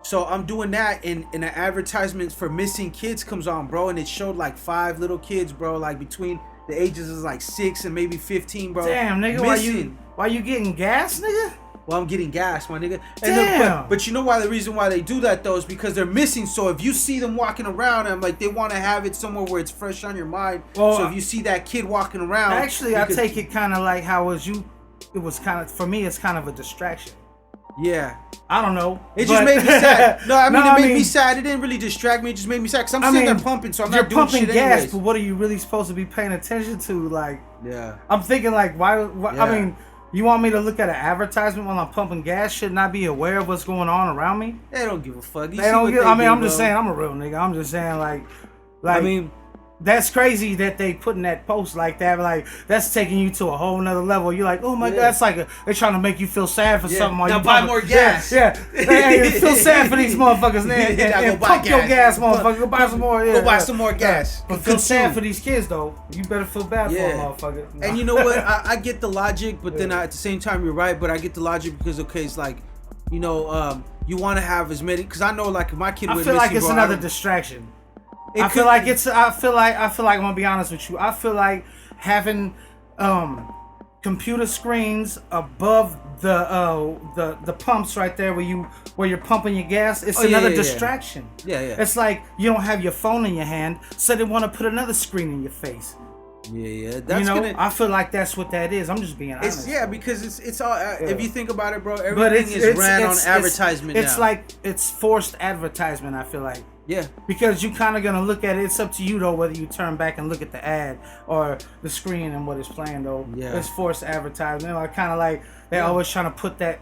So I'm doing that, and an advertisement for missing kids comes on, bro, and it showed like 5 little kids, bro, like between the ages of like 6 and maybe 15, bro. Damn, nigga, why you getting gas, nigga? Well, I'm getting gas, my nigga. Damn. But you know why? The reason why they do that though is because they're missing. So if you see them walking around, and like they want to have it somewhere where it's fresh on your mind. Well, so if you see that kid walking around, actually, I take it kind of like how was you. It was kind of, for me, it's kind of a distraction. Yeah. I don't know. It just made me sad. No, I mean, it made me sad. It didn't really distract me. It just made me sad. Because I'm sitting there pumping, so I'm not doing shit anyways. You're pumping gas, but what are you really supposed to be paying attention to? Like, yeah. I'm thinking, like, why yeah. I mean, you want me to look at an advertisement while I'm pumping gas? Shouldn't I be aware of what's going on around me? They don't give a fuck. They don't give. I mean, I'm just saying, I'm a real nigga. I'm just saying, like, I mean, that's crazy that they putting that post like that. Like, that's taking you to a whole nother level. You're like, oh my God, that's like they're trying to make you feel sad for something. While now you buy more gas. Yeah. Hey, feel sad for these motherfuckers, man. And pump your gas, motherfucker. Go buy some more. Go buy some more gas. But feel sad for these kids, though. You better feel bad for them, motherfucker. And you know what? I get the logic, but then at the same time, you're right. But I get the logic because, okay, it's like, you know, you want to have as many. Because I know, like, if my kid went missing, I feel like it's another distraction. I feel like I'm gonna be honest with you. I feel like having computer screens above the pumps right there where you're pumping your gas. It's another distraction. Yeah. It's like you don't have your phone in your hand, so they want to put another screen in your face. Yeah. That's I feel like that's what that is. I'm just being honest. Because it's all. If you think about it, bro, everything is ran on advertisement. It's like it's forced advertisement. I feel like. Yeah. Because you kind of gonna look at it. It's up to you though whether you turn back and look at the ad or the screen and what it's playing though. Yeah. It's forced advertisement. I kind of like they're always trying to put that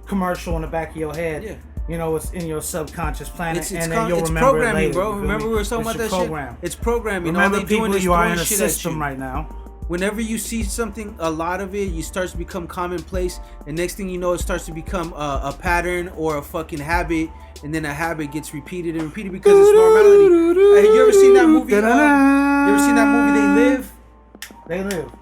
commercial in the back of your head. Yeah. You know, it's in your subconscious planet, and then you'll remember programming, it later, bro. Remember we were talking about that shit. It's programming. Remember, all they people, doing is you are in a shit system right now. Whenever you see something, a lot of it, you start to become commonplace, and next thing you know, it starts to become a pattern or a fucking habit, and then a habit gets repeated and repeated because it's normality. Hey, you ever seen that movie? You ever seen that movie? They Live. They Live.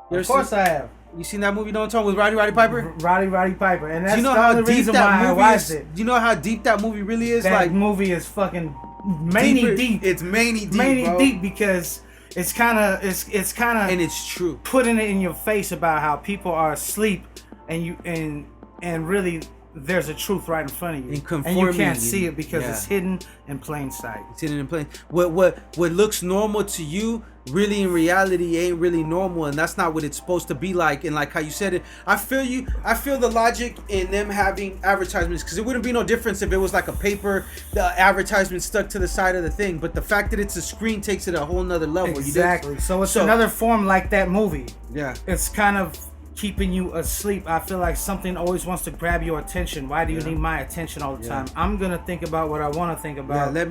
Of course I have. You seen that movie? Don't talk with Roddy Piper. Roddy Piper, and that's do you know the how only deep reason that why I movie watched is? it. Do you know how deep that movie really is? That like movie is fucking many deep. It's many deep, deep because it's kind of and it's true. Putting it in your face about how people are asleep, and really there's a truth right in front of you, and you can't see it because it's hidden in plain sight. It's hidden in plain. What looks normal to you, really in reality ain't really normal, and that's not what it's supposed to be like. And like how you said it, I feel you. I feel the logic in them having advertisements because it wouldn't be no difference if it was like a paper, the advertisement stuck to the side of the thing. But the fact that it's a screen takes it a whole nother level. Exactly. So it's another form like that movie. Yeah. It's kind of keeping you asleep. I feel like something always wants to grab your attention. Why do you need my attention all the time? I'm gonna think about what I want to think about. Let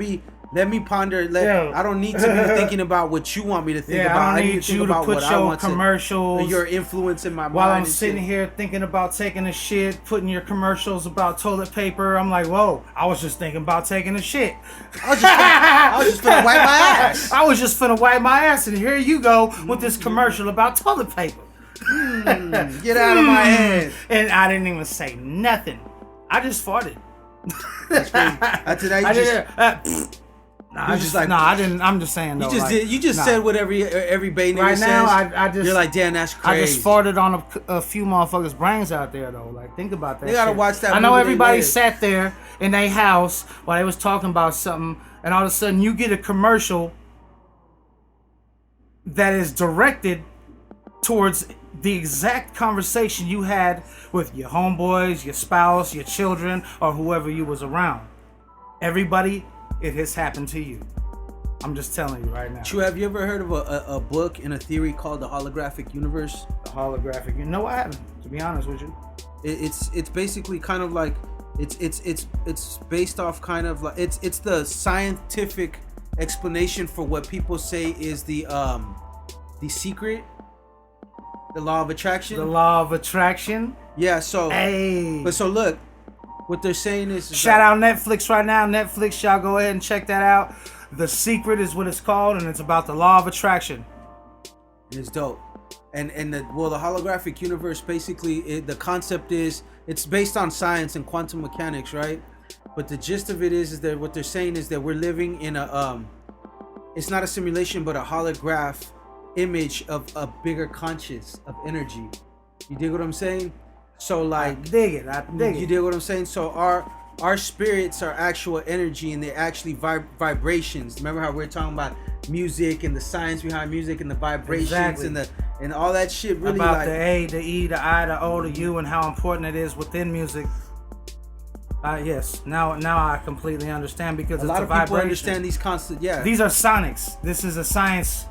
me ponder. I don't need to be thinking about what you want me to think about. I don't need you to put your commercials, your influence in my mind. While I'm sitting here thinking about taking a shit, putting your commercials about toilet paper. I'm like, whoa! I was just thinking about taking a shit. I was just finna wipe my ass. I was just finna wipe my ass, and here you go with this commercial about toilet paper. Get out of my head. And I didn't even say nothing. I just farted. That's crazy. After that, I didn't. I'm just saying. Though, you just said what every Bay nigga right says. Now, I just. You're like, damn, that's crazy. I just farted on a few motherfuckers' brains out there, though. Like, think about that. They gotta watch that. I know everybody sat there in their house while they was talking about something, and all of a sudden you get a commercial that is directed towards the exact conversation you had with your homeboys, your spouse, your children, or whoever you was around. Everybody, it has happened to you. I'm just telling you right now. True. Have you ever heard of a book and a theory called the holographic universe? The holographic. You know what happened? To be honest with you, it's basically kind of like it's based off kind of like it's the scientific explanation for what people say is the secret. The law of attraction. The law of attraction. Yeah. So. Hey. But so look, what they're saying is. Shout out Netflix right now. Netflix, y'all go ahead and check that out. The Secret is what it's called, and it's about the law of attraction. It's dope. And the holographic universe basically the concept is it's based on science and quantum mechanics, right? But the gist of it is that what they're saying is that we're living in a it's not a simulation but a holograph image of a bigger conscious of energy. You dig what I'm saying? So like, I dig it. You dig what I'm saying? So our spirits are actual energy, and they're actually vibrations. Remember how we're talking about music and the science behind music and the vibrations and all that shit. Really, about like the A, the E, the I, the O, the U, and how important it is within music. Yes, now I completely understand, because a lot of people understand these concepts. Yeah, these are sonics. This is a science,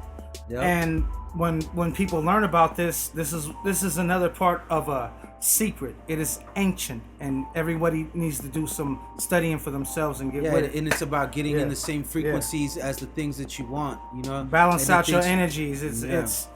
yep. And when people learn about this is another part of a secret. It is ancient, and everybody needs to do some studying for themselves and get with it. And it's about getting in the same frequencies as the things that you want. You know, balance out your energies. It's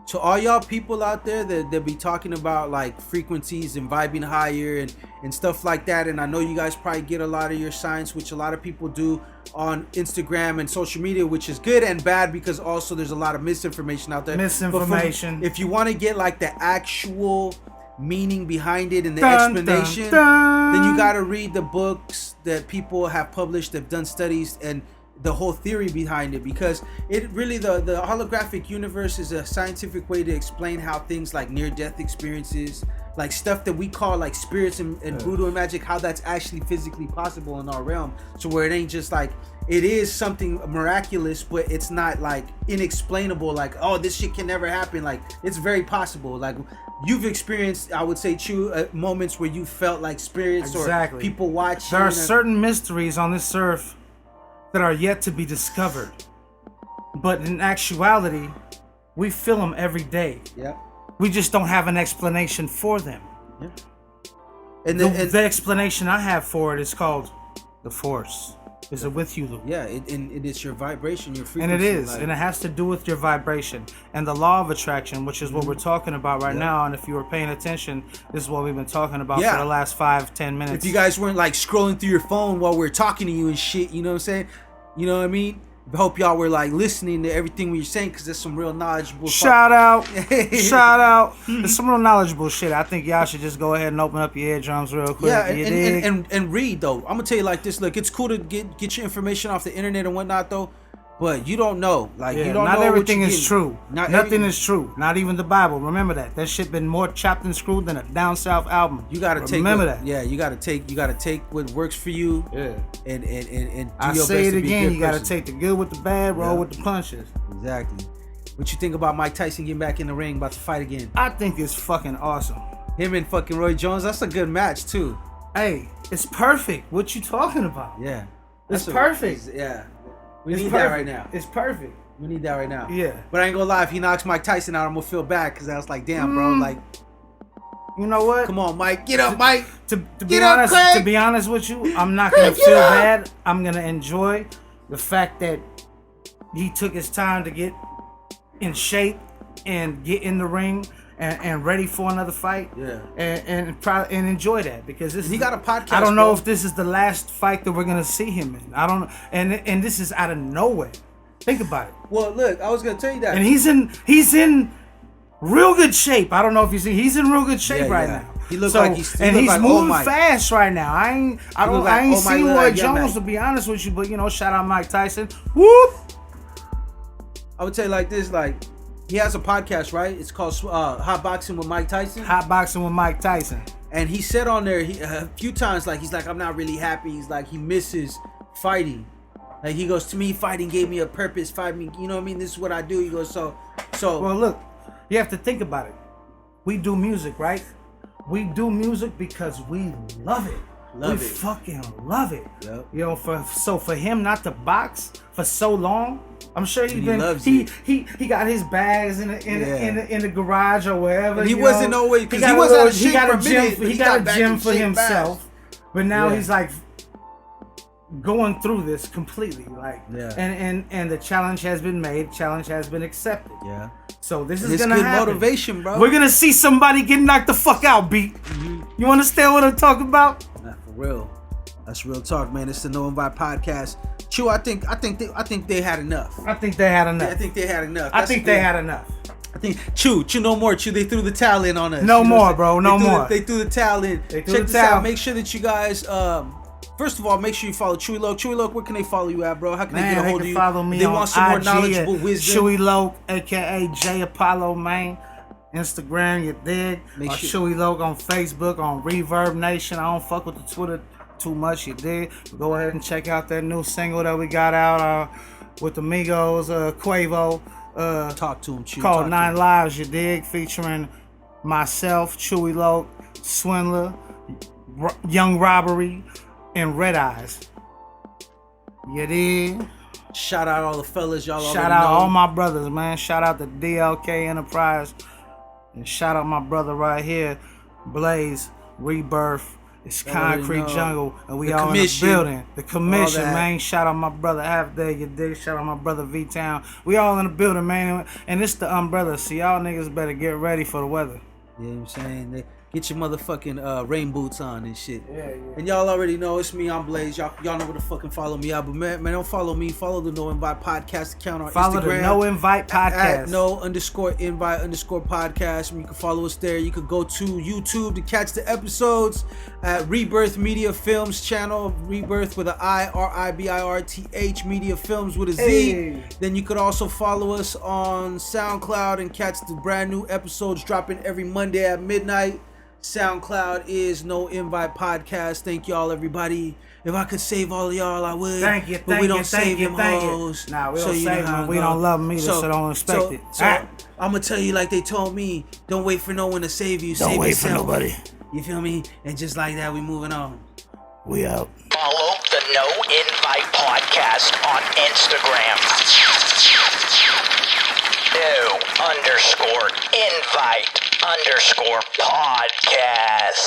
to all y'all people out there that be talking about like frequencies and vibing higher and stuff like that. And I know you guys probably get a lot of your science, which a lot of people do on Instagram and social media, which is good and bad, because also there's a lot of misinformation out there. If you want to get like the actual meaning behind it and the explanation, then you got to read the books that people have published, that have done studies, and the whole theory behind it, because it really the holographic universe is a scientific way to explain how things like near-death experiences, like stuff that we call like spirits and voodoo and magic, how that's actually physically possible in our realm. So where it ain't just like, it is something miraculous, but it's not like inexplainable, like, oh, this shit can never happen. Like, it's very possible. Like, you've experienced, I would say, moments where you felt like spirits or people watching. There are certain mysteries on this earth that are yet to be discovered, but in actuality, we feel them every day. Yep. We just don't have an explanation for them. Yeah. And the explanation I have for it is called the Force. Is it with you, Luke? Yeah, it is your vibration, your frequency. And it is, and it has to do with your vibration and the law of attraction, which is what we're talking about right now. And if you were paying attention, this is what we've been talking about for the last 5-10 minutes. If you guys weren't like scrolling through your phone while we're talking to you and shit, you know what I'm saying? You know what I mean? I hope y'all were like listening to everything we were saying, because there's some real knowledgeable shout out. There's some real knowledgeable shit. I think y'all should just go ahead and open up your eardrums real quick. Yeah, and read though. I'm gonna tell you like this. Look, it's cool to get your information off the internet and whatnot though, but you don't know. Like you don't know. Not everything is true. Nothing is true. Not even the Bible. Remember that. That shit been more chopped and screwed than a down south album. You gotta remember that. Yeah, you gotta take what works for you. Yeah. And do I your say best it to be a again. good You gotta person. take the good with the bad, roll with the punches. Exactly. What you think about Mike Tyson getting back in the ring, about to fight again? I think it's fucking awesome. Him and fucking Roy Jones. That's a good match too. Hey, it's perfect. What you talking about? Yeah. It's perfect. Yeah. We need that right now. It's perfect. We need that right now. Yeah. But I ain't gonna lie, if he knocks Mike Tyson out, I'm gonna feel bad, because I was like, damn, bro, like, you know what? Come on, Mike, get up, Mike. To be honest with you, I'm not gonna feel bad. I'm gonna enjoy the fact that he took his time to get in shape and get in the ring and ready for another fight. Yeah. And enjoy that, because he got a podcast. I don't know if this is the last fight that we're gonna see him in. I don't know. And this is out of nowhere. Think about it. Well, look, I was gonna tell you that. And he's in real good shape. I don't know if you see. He's in real good shape right now. He looks like he's moving fast right now. I ain't seen Roy Jones, to be honest with you, but shout out Mike Tyson. Whoop. I would say like this, like, he has a podcast, right? It's called Hot Boxing with Mike Tyson. Hot Boxing with Mike Tyson. And he said on there a few times, like, he's like, I'm not really happy. He's like, he misses fighting. Like, he goes, to me, fighting gave me a purpose. Fight me, you know what I mean? This is what I do. He goes, so. Well, look, you have to think about it. We do music, right? We do music because we love it. We fucking love it. Yep. For him not to box for so long, I'm sure he got his bags in the garage or wherever. He wasn't always, because he was out of shape for a minute. He got a gym for himself, but now he's like going through this completely, like, and the challenge has been made. Challenge has been accepted. Yeah. So this is gonna happen. Motivation, bro. We're gonna see somebody get knocked the fuck out, beat. You understand what I'm talking about? Nah, for real. That's real talk, man. It's the No Invite podcast. Chew, I think they had enough. I think they had enough. I think they had enough. I think they had enough. I think Chew no more. Chew, they threw the towel in on us. No more, bro. No more. They threw the towel in. Check this out. Make sure that you guys. First of all, make sure you follow Chewy Loc. Chewy Loc, where can they follow you at, bro? How can they get a hold of you? Follow me they on want some IG more knowledgeable wisdom. Chewy Loc, aka J Apollo, man. Instagram, you dig? Or Chewy Loc on Facebook, on RiBirth Nation. I don't fuck with the Twitter too much, you dig? Go ahead and check out that new single that we got out with the Migos, Quavo. Talk to him, Chew. Called 9 Lives, you dig? Featuring myself, Chewy Loc, Swindler, Young Robbery, and Red Eyes. You dig? Shout out all the fellas, y'all. Shout out all my brothers, man. Shout out to DLK Enterprise. And shout out my brother right here, Blaze, RiBirth. It's Concrete Jungle, and we all in the building. The commission, man. Shout out my brother Half Day, you dig? Shout out my brother V-Town. We all in the building, man. And it's the umbrella, so y'all niggas better get ready for the weather. You know what I'm saying? Get your motherfucking rain boots on and shit. Yeah. And y'all already know it's me, I'm Blaze. Y'all know where to fucking follow me out. But man, don't follow me. Follow the No Invite Podcast account on Instagram. Follow the No Invite Podcast. At No_invite_podcast. You can follow us there. You could go to YouTube to catch the episodes at RiBirth Media Films channel. RiBirth with an I, RiBirth Media Films with a Z. Hey. Then you could also follow us on SoundCloud and catch the brand new episodes dropping every Monday at midnight. SoundCloud is No Invite Podcast. Thank y'all, everybody. If I could save all of y'all, I would. Thank you, but we don't save them hoes. Nah, we don't save them. We don't love them either, so don't expect it. So I'm going to tell you like they told me, don't wait for no one to save you. Don't save wait yourself. for nobody. You feel me? And just like that, we moving on. We out. Follow the No Invite Podcast on Instagram. No_invite_podcast.